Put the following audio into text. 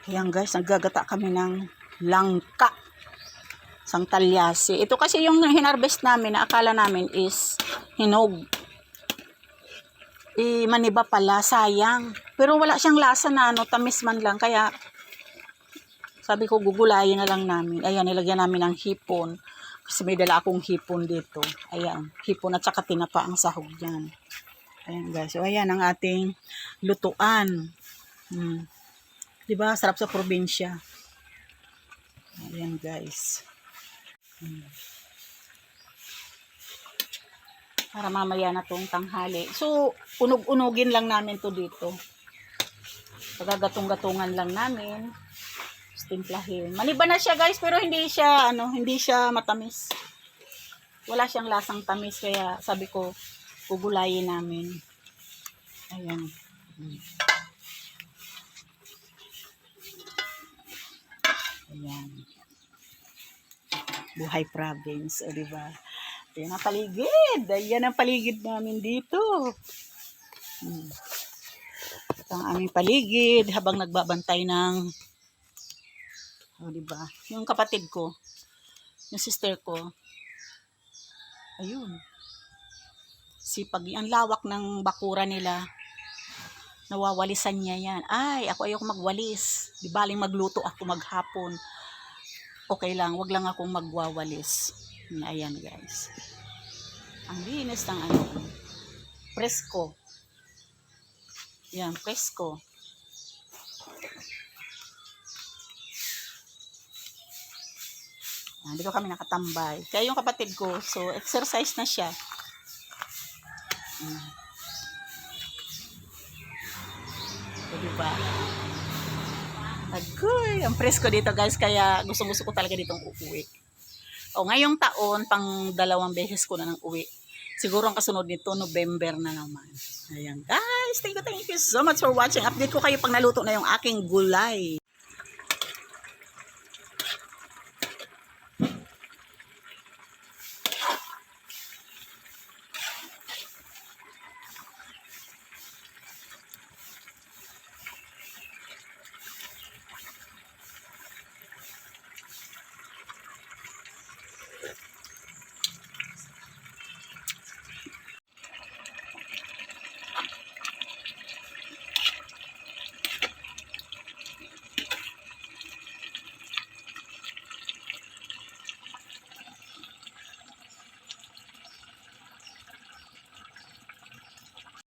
Ayan guys, naggagata kami ng langka. Sang talyasi. Ito kasi yung hinarvest namin na akala namin is hinog. Maniba pala, sayang. Pero wala siyang lasa na tamis man lang. Kaya sabi ko gugulayin na lang namin. Ayan, nilagyan namin ng hipon. Kasi may dala akong hipon dito. Ayan, hipon at saka tinapa ang sahog dyan. Ayan guys, so ayan ang ating lutuan. Diba, sarap sa probinsya. Ayan guys. Para mamaya na tong tanghali. So, unog-unogin lang namin to dito. Pagagatong-gatungan lang namin. Timplahin. Maniba na siya guys, pero hindi siya matamis. Wala siyang lasang tamis, kaya sabi ko, gugulayin namin. Ayan. Ayan. Buhay province, o diba? Ayan ang paligid. Ayan ang paligid namin dito. Ito ang aming paligid habang nagbabantay ng, o diba? Yung kapatid ko, yung sister ko, ayun. Sipag, ang lawak ng bakura nila. Nawawalisan niya yan. Ay, ako ayoko magwalis. Di baling magluto ako maghapon. Okay lang, wag lang akong magwawalis. Ayan guys. Ang linis ng presko. Yan, presko. Dito kami nakatambay. Kaya yung kapatid ko, so exercise na siya. So, diba? Agoy, ang presko dito guys, kaya gusto ko talaga ditong uuwi. Ngayong taon, pang 2 beses ko na nang uwi. Siguro ang kasunod nito, November na naman. Ayan guys, thank you so much for watching. Update ko kayo pag naluto na yung aking gulay.